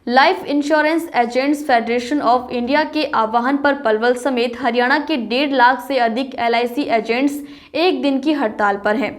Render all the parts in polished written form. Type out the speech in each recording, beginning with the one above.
Life insurance agents federation of India के आह्वान पर पलवल समेत हरियाणा के 1.5 लाख से अधिक एलआईसी एजेंट्स एक दिन की हड़ताल पर हैं।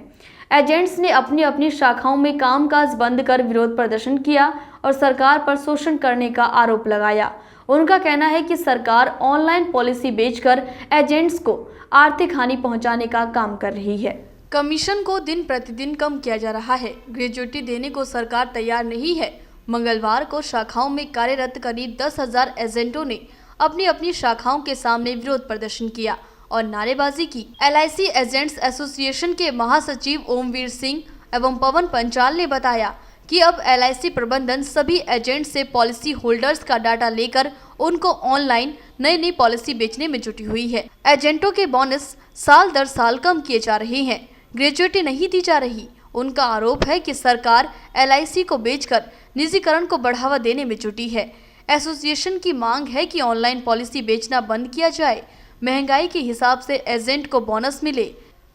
एजेंट्स ने अपनी अपनी शाखाओं में कामकाज बंद कर विरोध प्रदर्शन किया और सरकार पर शोषण करने का आरोप लगाया। उनका कहना है कि सरकार ऑनलाइन पॉलिसी बेचकर एजेंट्स को आर्थिक हानि पहुंचाने का काम कर रही है। कमीशन को दिन प्रतिदिन कम किया जा रहा है। ग्रेजुएटी देने को सरकार तैयार नहीं है। मंगलवार को शाखाओं में कार्यरत करीब 10,000 एजेंटों ने अपनी अपनी शाखाओं के सामने विरोध प्रदर्शन किया और नारेबाजी की। एलआईसी एजेंट्स एसोसिएशन के महासचिव ओमवीर सिंह एवं पवन पंचाल ने बताया कि अब एलआईसी प्रबंधन सभी एजेंट से पॉलिसी होल्डर्स का डाटा लेकर उनको ऑनलाइन नई नई पॉलिसी बेचने में जुटी हुई है। एजेंटों के बोनस साल दर साल कम किए जा रहे हैं। ग्रेजुएटी नहीं दी जा रही। उनका आरोप है कि सरकार एलआईसी को बेचकर निजीकरण को बढ़ावा देने में जुटी है। एसोसिएशन की मांग है कि ऑनलाइन पॉलिसी बेचना बंद किया जाए, महंगाई के हिसाब से एजेंट को बोनस मिले,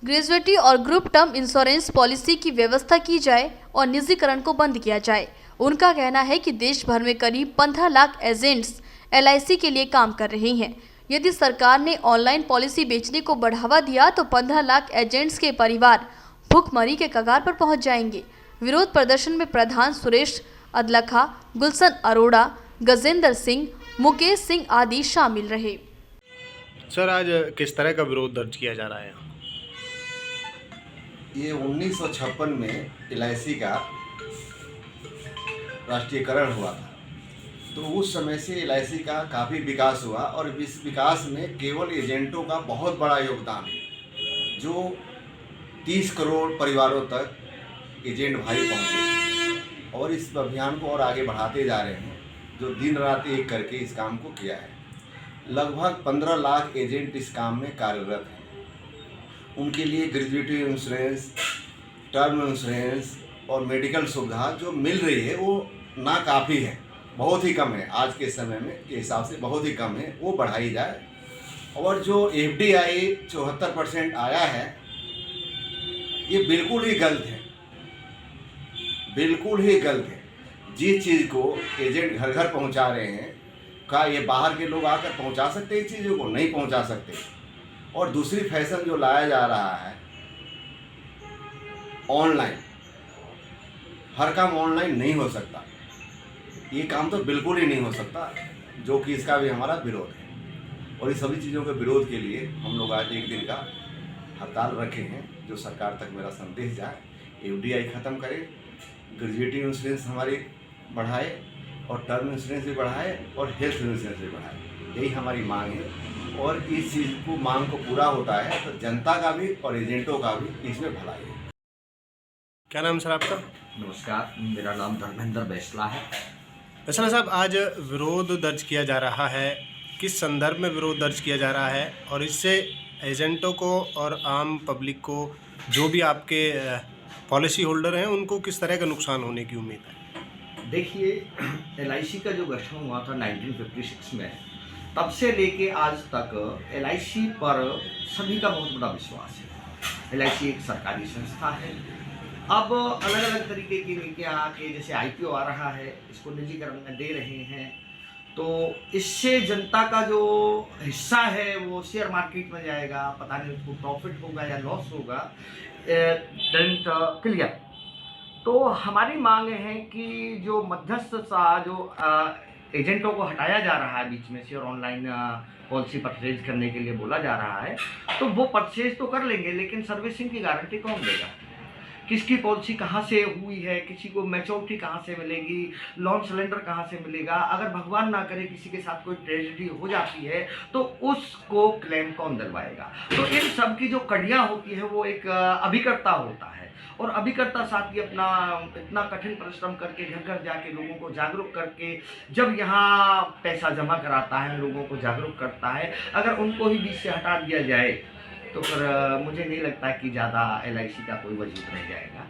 ग्रेजुएटी और ग्रुप टर्म इंश्योरेंस पॉलिसी की व्यवस्था की जाए और निजीकरण को बंद किया जाए। उनका कहना है कि देश भर में करीब 15 लाख एजेंट्स एलआईसी के लिए काम कर रहे हैं। यदि सरकार ने ऑनलाइन पॉलिसी बेचने को बढ़ावा दिया तो 15 लाख एजेंट्स के परिवार भूखमरी के कगार पर पहुंच जाएंगे। विरोध प्रदर्शन में प्रधान सुरेश अदलखा, गुलशन अरोड़ा, गजेंद्र सिंह, मुकेश सिंह आदि शामिल रहे। सर, आज किस तरह का विरोध दर्ज किया जा रहा है? ये 1956 में एलआईसी का राष्ट्रीयकरण हुआ था, तो उस समय से एलआईसी का काफ़ी विकास हुआ और इस विकास में केवल एजेंटों का बहुत बड़ा योगदान है। जो 30 करोड़ परिवारों तक एजेंट भाई पहुँचे और इस अभियान को और आगे बढ़ाते जा रहे हैं, जो दिन रात एक करके इस काम को किया है। लगभग 15 लाख एजेंट इस काम में कार्यरत हैं। उनके लिए ग्रेजुएटी इंश्योरेंस, टर्म इंश्योरेंस और मेडिकल सुविधा जो मिल रही है वो नाकाफ़ी है, बहुत ही कम है। आज के समय में के हिसाब से बहुत ही कम है, वो बढ़ाई जाए। और जो एफडीआई 74% आया है, ये बिल्कुल ही गलत है, बिल्कुल ही गलत है। जिस चीज़ को एजेंट घर घर पहुंचा रहे हैं, क्या ये बाहर के लोग आकर पहुंचा सकते हैं? इस चीज़ों को नहीं पहुंचा सकते। और दूसरी फैशन जो लाया जा रहा है ऑनलाइन, हर काम ऑनलाइन नहीं हो सकता। ये काम तो बिल्कुल ही नहीं हो सकता, जो कि इसका भी हमारा विरोध है। और इस सभी चीज़ों के विरोध के लिए हम लोग आज एक दिन का हड़ताल रखे हैं, जो सरकार तक मेरा संदेश जाए। एफडीआई ख़त्म करे, ग्रेजुएटी इंश्योरेंस हमारी बढ़ाए और टर्म इंश्योरेंस भी बढ़ाए और हेल्थ इंश्योरेंस भी बढ़ाए। यही हमारी मांग है और इस चीज़ को मांग को पूरा होता है तो जनता का भी और एजेंटों का भी इसमें भलाई है। क्या नाम सर आपका? नमस्कार, मेरा नाम धर्मेंद्र बैसला है। बैसला साहब, आज विरोध दर्ज किया जा रहा है, किस संदर्भ में विरोध दर्ज किया जा रहा है और इससे एजेंटों को और आम पब्लिक को, जो भी आपके पॉलिसी होल्डर हैं, उनको किस तरह का नुकसान होने की उम्मीद है? देखिए, एलआईसी का जो गठन हुआ था 1956 में, तब से लेके आज तक एलआईसी पर सभी का बहुत बड़ा विश्वास है। एलआईसी एक सरकारी संस्था है। अब अलग अलग तरीके की नीतियाँ आके, जैसे आईपीओ आ रहा है, इसको निजीकरण में दे रहे हैं, तो इससे जनता का जो हिस्सा है वो शेयर मार्केट में जाएगा। पता नहीं उसको प्रॉफिट होगा या लॉस होगा, डोंट क्लियर। तो हमारी मांग है कि जो मध्यस्थ सा जो एजेंटों को हटाया जा रहा है बीच में से और ऑनलाइन पॉलिसी परचेज करने के लिए बोला जा रहा है, तो वो परचेज तो कर लेंगे, लेकिन सर्विसिंग की गारंटी कौन देगा? किसकी पॉलिसी कहाँ से हुई है, किसी को मैच्योरिटी कहाँ से मिलेगी, लोन सिलेंडर कहाँ से मिलेगा? अगर भगवान ना करे किसी के साथ कोई ट्रेजेडी हो जाती है तो उसको क्लेम कौन दिलवाएगा? तो इन सब की जो कड़ियाँ होती है वो एक अभिकर्ता होता है और अभिकर्ता साथ ही अपना इतना कठिन परिश्रम करके घर घर जाके लोगों को जागरूक करके जब यहाँ पैसा जमा कराता है, लोगों को जागरूक करता है, अगर उनको ही बीच से हटा दिया जाए तो फिर मुझे नहीं लगता कि ज़्यादा एलआईसी का कोई वजूद रह जाएगा।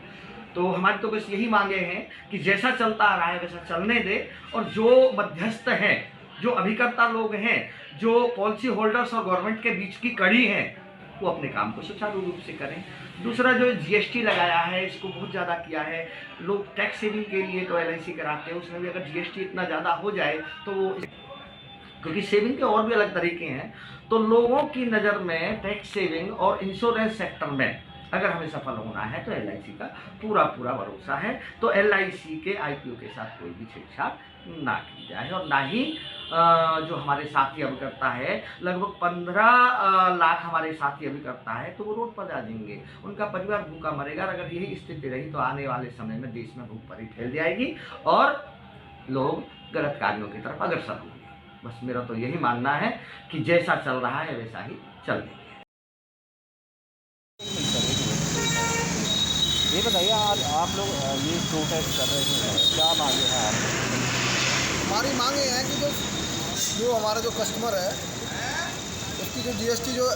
तो हमारी तो बस यही मांगे हैं कि जैसा चलता आ रहा है वैसा चलने दे और जो मध्यस्थ हैं, जो अभिकर्ता लोग हैं, जो पॉलिसी होल्डर्स और गवर्नमेंट के बीच की कड़ी हैं, वो अपने काम को सुचारू रूप से करें। दूसरा जो GST लगाया है इसको बहुत ज़्यादा किया है। लोग टैक्स सेविंग के लिए तो LIC कराते हैं, उसमें भी अगर GST इतना ज़्यादा हो जाए तो वो, क्योंकि सेविंग के और भी अलग तरीके हैं, तो लोगों की नज़र में टैक्स सेविंग और इंश्योरेंस सेक्टर में अगर हमें सफल होना है तो LIC का पूरा भरोसा है। तो LIC के IPO के साथ कोई भी छेड़छाड़ ना की जाए, और ना ही जो हमारे साथी अभिकर्ता है, लगभग 15 लाख हमारे साथी अभिकर्ता है, तो वो रोड पर आ जाएंगे, उनका परिवार भूखा मरेगा। अगर यही स्थिति रही तो आने वाले समय में देश में भूखमरी फैल जाएगी और लोग गलत कार्यों की तरफ अग्रसर होंगे। बस मेरा तो यही मानना है कि जैसा चल रहा है वैसा ही चल। ये बताइए, आज आप लोग ये प्रोटेस्ट कर रहे हैं, क्या मांगे हैं आप? हमारी मांग ये है कि जो हमारा जो कस्टमर है उसकी जो GST जो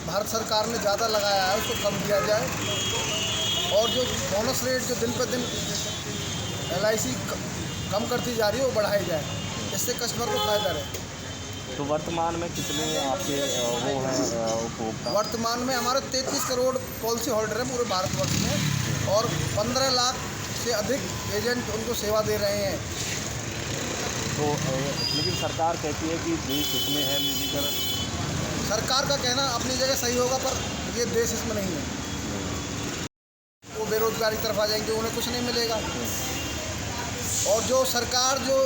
भारत सरकार ने ज़्यादा लगाया है उसको कम किया जाए, और जो बोनस रेट जो दिन पर दिन LIC कम करती जा रही है वो बढ़ाई जाए, इससे कस्टमर को फ़ायदा रहे। तो वर्तमान में कितने आपके वो हैं उपभोक्ता? वर्तमान में हमारे 33 करोड़ पॉलिसी होल्डर हैं पूरे भारतवर्ष में, और 15 लाख से अधिक एजेंट उनको सेवा दे रहे हैं। तो लेकिन सरकार कहती है कि देश इसमें है निजीकरण। सरकार का कहना अपनी जगह सही होगा, पर ये देश इसमें नहीं है। वो बेरोजगारी तरफ आ जाएंगे, उन्हें कुछ नहीं मिलेगा। और जो सरकार जो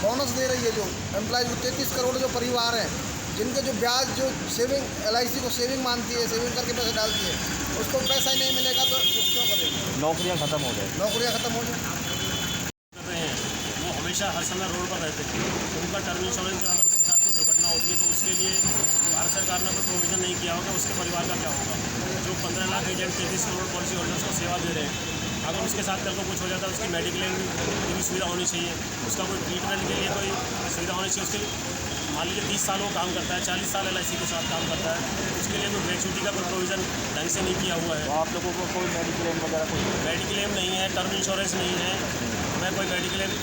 बोनस दे रही है, जो एम्प्लॉयज़ को 33 करोड़ जो परिवार हैं जिनके जो ब्याज जो सेविंग LIC को सेविंग मानती है, सेविंग करके पैसे डालती है, उसको पैसा ही नहीं मिलेगा तो क्यों करेंगे? नौकरियां खत्म हो जाए, नौकरियां खत्म हो जाए। कर रहे हैं वो हमेशा हर समय रोड पर रहते हैं, उनका टर्म इंश्योरेंस अगर उसके साथ कोई दुर्घटना होती है तो उसके लिए भारत सरकार ने कोई प्रोविज़न नहीं किया होगा, उसके परिवार का क्या होगा? जो 15 lakh agent 33 crore policy holders को सेवा दे रहे हैं, अगर उसके साथ कल को कुछ हो जाता है उसकी मेडिक्लेम की भी सुविधा होनी चाहिए, उसका कोई ट्रीटमेंट के लिए कोई सुविधा होनी चाहिए। उसके मान लीजिए 30 साल वो काम करता है, 40 साल LIC के साथ काम करता है, उसके लिए कोई ग्रेच्युटी का कोई प्रोविज़न ढंग से नहीं किया हुआ है। तो आप लोगों को कोई मेडिक्लेम वगैरह कोई? मेडिक्लेम नहीं है, टर्म इंश्योरेंस नहीं है, हमें कोई मेडिक्लेम।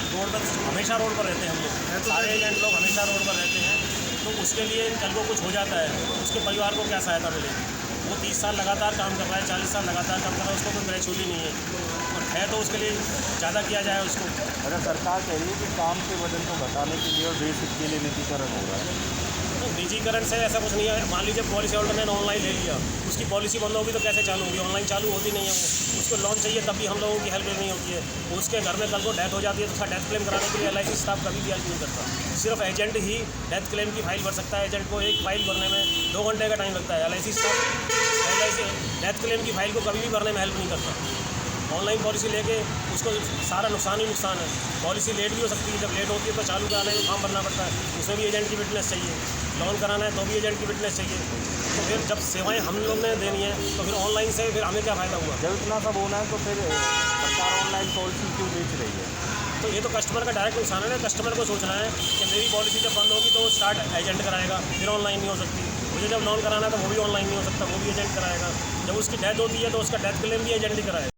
रोड पर हमेशा रोड पर रहते हैं हम लोग, सारे एजेंट लोग हमेशा रोड पर रहते हैं, तो उसके लिए कल को कुछ हो जाता है उसके परिवार को क्या सहायता मिलेगी? वो 30 साल लगातार काम कर रहा है, 40 साल लगातार काम कर रहा है, उसको कोई ग्रेच्युटी नहीं है, और है तो उसके लिए ज़्यादा किया जाए उसको। अगर सरकार कह रही है कि काम के वजन को घटाने के लिए और देश के लिए निजीकरण हो रहा है, तो निजीकरण से ऐसा कुछ नहीं है। मान लीजिए पॉलिसी होल्डर ने ऑनलाइन ले लिया, उसकी पॉलिसी बंद होगी तो कैसे चालू होगी? ऑनलाइन चालू होती नहीं है वो, उसको लोन चाहिए तब भी हम लोगों की हेल्प नहीं होती है। उसके घर में कल को डेथ हो जाती है तो उसका डेथ क्लेम कराने के लिए LIC स्टाफ कभी भी हेल्प नहीं करता, सिर्फ एजेंट ही डेथ क्लेम की फाइल भर सकता है। एजेंट को एक फाइल भरने में 2 घंटे का टाइम लगता है। LIC डेथ क्लेम की फाइल को कभी भी भरने में हेल्प नहीं करता। ऑनलाइन पॉलिसी लेके उसको सारा नुकसान ही नुकसान है। पॉलिसी लेट भी हो सकती है, जब लेट होती है तो चालू कराने में फॉर्म भरना पड़ता है, उसमें भी एजेंट की विटनेस चाहिए। लोन कराना है तो भी एजेंट की विटनेस चाहिए। तो फिर जब सेवाएं हम लोग ने देनी है तो फिर ऑनलाइन से फिर हमें क्या फ़ायदा हुआ? जब इतना सब होना है तो फिर सरकार ऑनलाइन पॉलिसी क्यों बेच रही है? तो ये तो कस्टमर का डायरेक्ट नुकसान है ना। कस्टमर को सोचना है कि मेरी पॉलिसी जब बंद होगी तो स्टार्ट एजेंट कराएगा, फिर ऑनलाइन नहीं हो सकती। मुझे जब लोन कराना है तो वो भी ऑनलाइन नहीं हो सकता, वो भी एजेंट कराएगा। जब उसकी डेथ होती है तो उसका डेथ क्लेम भी एजेंट ही कराएगा।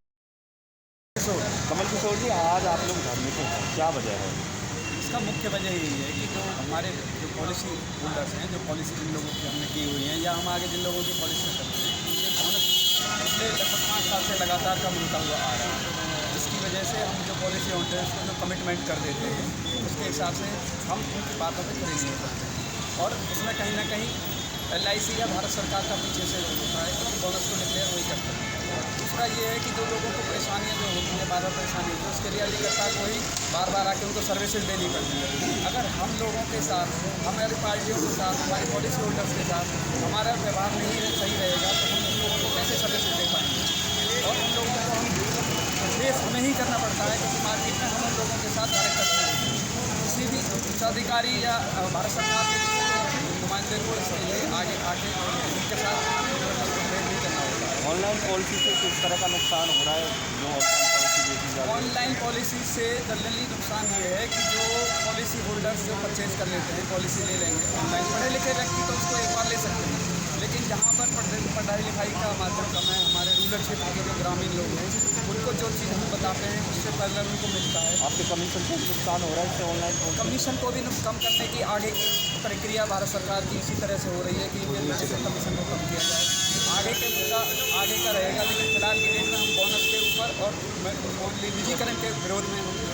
कमल किशोर जी, आज आप लोग धरने पे हैं, क्या वजह है? इसका मुख्य वजह यही है कि जो हमारे जो पॉलिसी होल्डर्स हैं, जो पॉलिसी जिन लोगों की हमने की हुई है या हम आगे जिन लोगों की पॉलिसी करते हैं, ये बोनस पिछले लगभग 5 साल से लगातार कम होता हुआ आ रहा है, जिसकी वजह से हम जो पॉलिसी होल्डर्स को जो कमिटमेंट कर देते हैं उसके हिसाब से हम उनकी बातों पर खरीद नहीं सकते, और इसमें कहीं ना कहीं LIC या भारत सरकार का पीछे से रोल होता है, क्योंकि बोनस को डिक्लेयर वही करते हैं। दूसरा ये है कि जो लोगों को परेशानियाँ जो होती हैं, बार बार परेशानी होती है, उसके लिए अधिकर्ता को ही बार बार आके उनको सर्विसेज देनी पड़ती है। अगर हम लोगों के साथ, हमारी पार्टियों के साथ, हमारी पॉलिसी होल्डर्स के साथ हमारा व्यवहार नहीं सही रहेगा तो हम उन लोगों को कैसे सर्विसेज दे पाएंगे? और उन लोगों को हम फेस हमें ही करना पड़ता है, क्योंकि मार्केट में हम उन लोगों के साथ डायरेक्ट करते हैं। किसी भी उच्चाधिकारी या भारत सरकार के नुमाइंदे को इसके लिए आगे आके उनके साथ नहीं करना होगा। ऑनलाइन पॉलिसी से किस तरह का नुकसान हो रहा है? जो ऑनलाइन पॉलिसी बेची जा रही है, ऑनलाइन पॉलिसी से जनरली नुकसान ये है कि जो पॉलिसी होल्डर्स जो परचेज कर लेते हैं, पॉलिसी ले लेंगे ऑनलाइन, पढ़े लिखे व्यक्ति तो उसको एक बार ले सकते हैं, लेकिन जहाँ पर पढ़ाई लिखाई का माध्यम कम है, हमारे रूरल क्षेत्र के जो ग्रामीण लोग हैं उनको जो चीज़ हम बताते हैं उससे पहले उनको मिलता है। आपके कमीशन को भी नुकसान हो रहा है इससे ऑनलाइन कमीशन को भी कम करने की आगे की प्रक्रिया भारत सरकार की इसी तरह से हो रही है कि कैसे कमीशन को कम किया जाए। आगे के मुद्दा आगे का रहेगा, लेकिन फिलहाल की डेट में हम बोनस के ऊपर और निजीकरण के विरोध में हम